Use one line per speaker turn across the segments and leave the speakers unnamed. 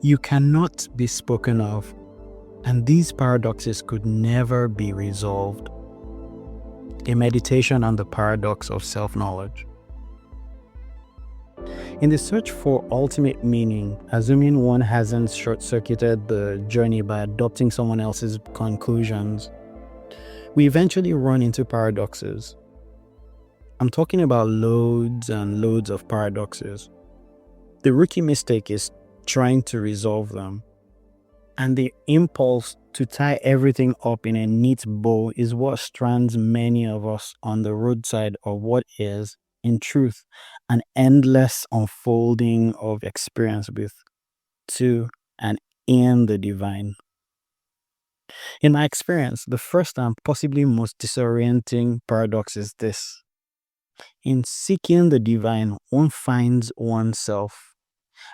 You cannot be spoken of, and these paradoxes could never be resolved. A meditation on the paradox of self-knowledge. In the search for ultimate meaning, assuming one hasn't short-circuited the journey by adopting someone else's conclusions, we eventually run into paradoxes. I'm talking about loads and loads of paradoxes. The rookie mistake is trying to resolve them. And the impulse to tie everything up in a neat bow is what strands many of us on the roadside of what is, in truth, an endless unfolding of experience with, to, and in the divine. In my experience, the first and possibly most disorienting paradox is this. In seeking the divine, one finds oneself.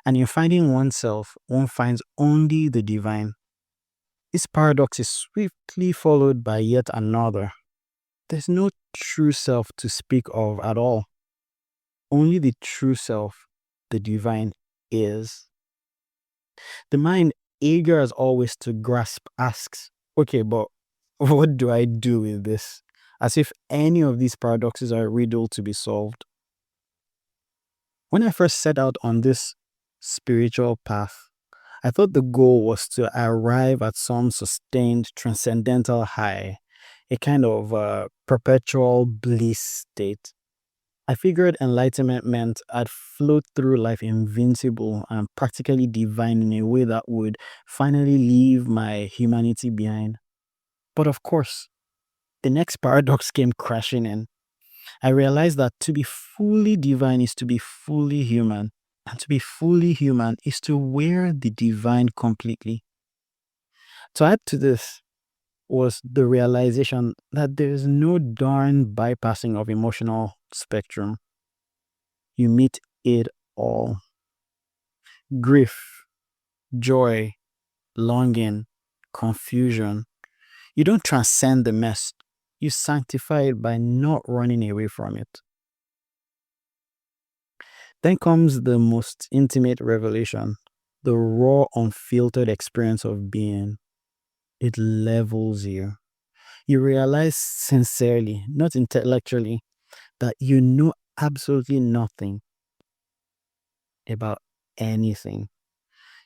And in finding oneself, one finds only the divine. This paradox is swiftly followed by yet another. There's no true self to speak of at all. Only the true self, the divine, is. The mind, eager as always to grasp, asks, okay, but what do I do with this? As if any of these paradoxes are a riddle to be solved. When I first set out on this spiritual path, I thought the goal was to arrive at some sustained transcendental high, a kind of perpetual bliss state. I figured enlightenment meant I'd float through life invincible and practically divine in a way that would finally leave my humanity behind. But of course, the next paradox came crashing in. I realized that to be fully divine is to be fully human. And to be fully human is to wear the divine completely. To add to this was the realization that there is no darn bypassing of emotional spectrum. You meet it all. Grief, joy, longing, confusion. You don't transcend the mess. You sanctify it by not running away from it. Then comes the most intimate revelation, the raw, unfiltered experience of being. It levels you. You realize sincerely, not intellectually, that you know absolutely nothing about anything.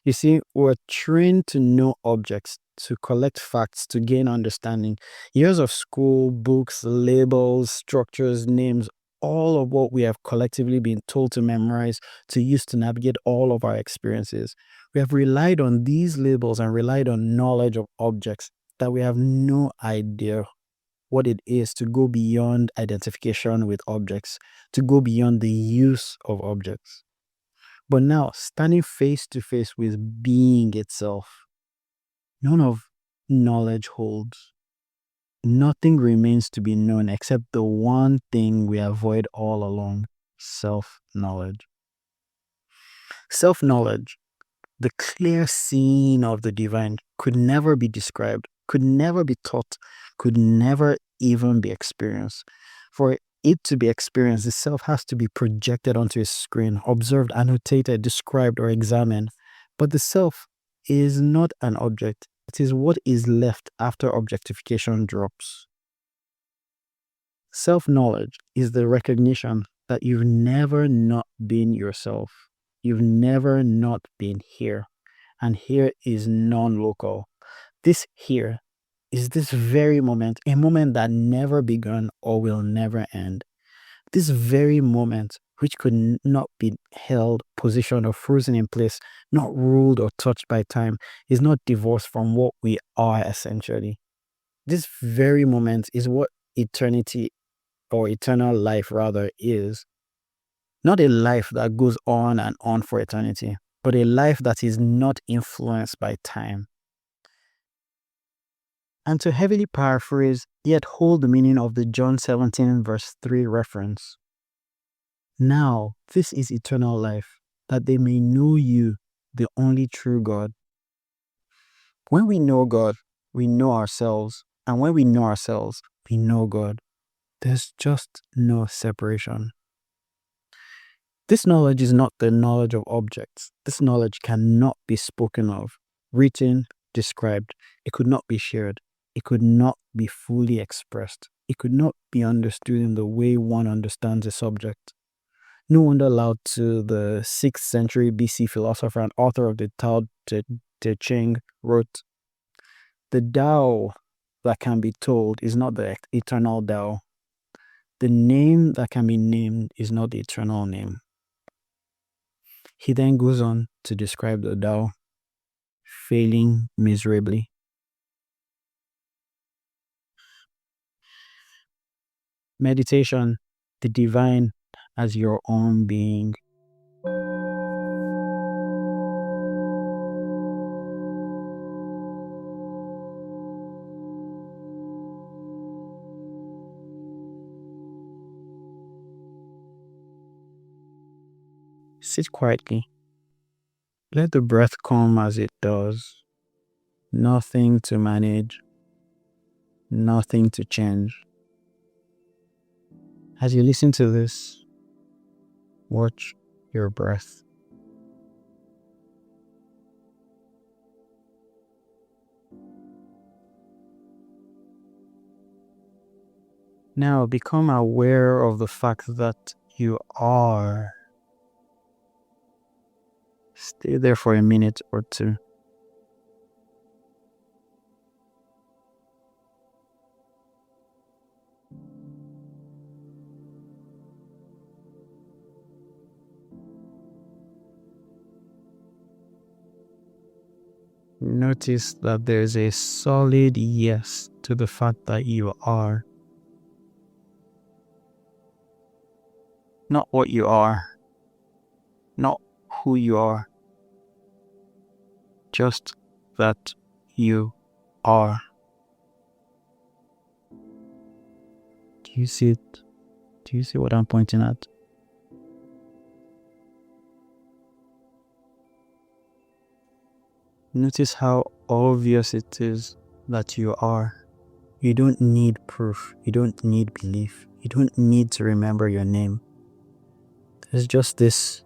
You see, we're trained to know objects, to collect facts, to gain understanding. Years of school, books, labels, structures, names, all of what we have collectively been told to memorize, to use to navigate all of our experiences. We have relied on these labels and relied on knowledge of objects that we have no idea what it is to go beyond identification with objects, to go beyond the use of objects. But now, standing face to face with being itself, none of knowledge holds. Nothing remains to be known except the one thing we avoid all along, self-knowledge. Self-knowledge, the clear seeing of the divine, could never be described, could never be taught, could never even be experienced. For it to be experienced, the self has to be projected onto a screen, observed, annotated, described, or examined. But the self is not an object. It is what is left after objectification drops. Self-knowledge is the recognition that you've never not been yourself. You've never not been here. And here is non-local. This here is this very moment, a moment that never begun or will never end. This very moment, which could not be held, positioned, or frozen in place, not ruled or touched by time, is not divorced from what we are essentially. This very moment is what eternity, or eternal life rather, is. Not a life that goes on and on for eternity, but a life that is not influenced by time. And to heavily paraphrase, yet hold the meaning of the John 17 verse 3 reference. Now, this is eternal life, that they may know you, the only true God. When we know God, we know ourselves. And when we know ourselves, we know God. There's just no separation. This knowledge is not the knowledge of objects. This knowledge cannot be spoken of, written, described. It could not be shared. It could not be fully expressed. It could not be understood in the way one understands a subject. No wonder Lao Tzu, the 6th century BC philosopher and author of the Tao Te Ching, wrote, "The Tao that can be told is not the eternal Tao. The name that can be named is not the eternal name." He then goes on to describe the Tao failing miserably. Meditation, the divine as your own being. Sit quietly. Let the breath come as it does. Nothing to manage. Nothing to change. As you listen to this, watch your breath. Now become aware of the fact that you are. Stay there for a minute or two. Notice that there's a solid yes to the fact that you are. Not what you are. Not who you are. Just that you are. Do you see it? Do you see what I'm pointing at? Notice how obvious it is that you are. You don't need proof. You don't need belief. You don't need to remember your name. There's just this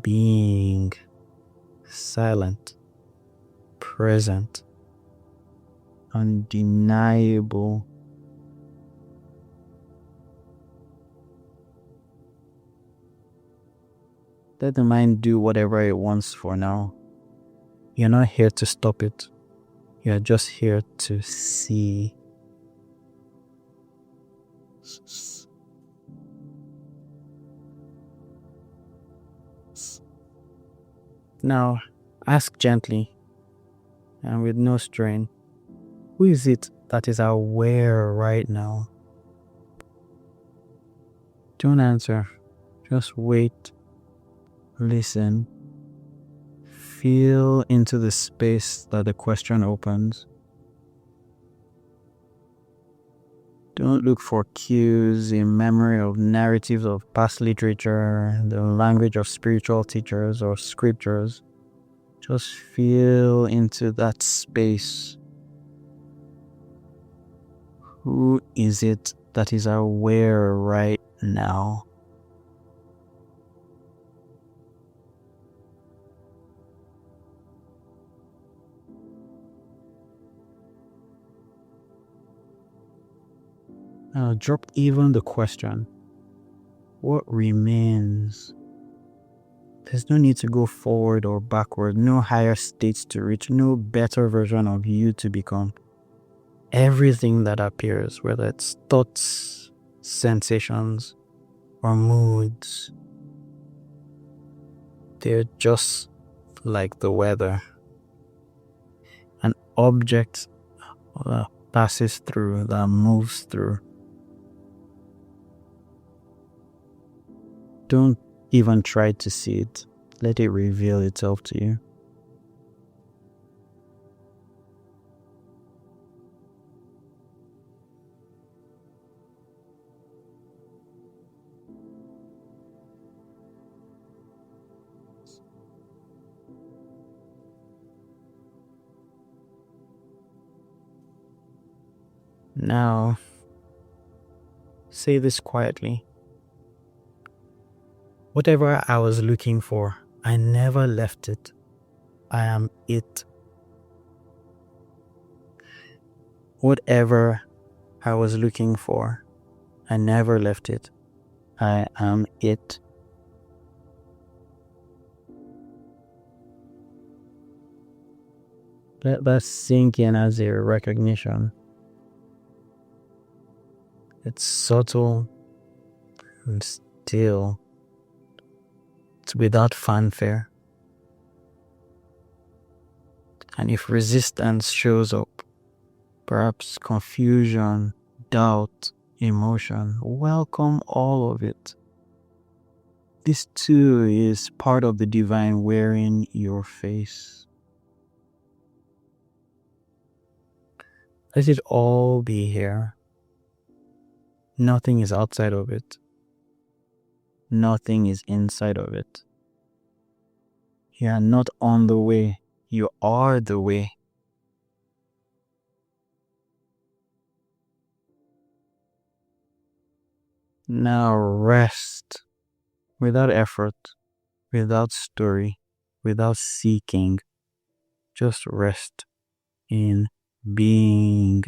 being, silent, present, undeniable. Let the mind do whatever it wants for now. You're not here to stop it. You're just here to see. Now, ask gently and with no strain, who is it that is aware right now? Don't answer. Just wait. Listen. Feel into the space that the question opens. Don't look for cues in memory of narratives of past literature, the language of spiritual teachers or scriptures. Just feel into that space. Who is it that is aware right now? Now drop even the question. What remains? There's no need to go forward or backward, no higher states to reach, no better version of you to become. Everything that appears, whether it's thoughts, sensations, or moods, they're just like the weather. An object that passes through, that moves through. Don't even try to see it. Let it reveal itself to you. Now, say this quietly. Whatever I was looking for, I never left it. I am it. Whatever I was looking for, I never left it. I am it. Let that sink in as a recognition. It's subtle and still. It's without fanfare. And if resistance shows up, perhaps confusion, doubt, emotion, welcome all of it. This too is part of the divine wearing your face. Let it all be here. Nothing is outside of it. Nothing is inside of it. You are not on the way. You are the way. Now rest without effort, without story, without seeking. Just rest in being.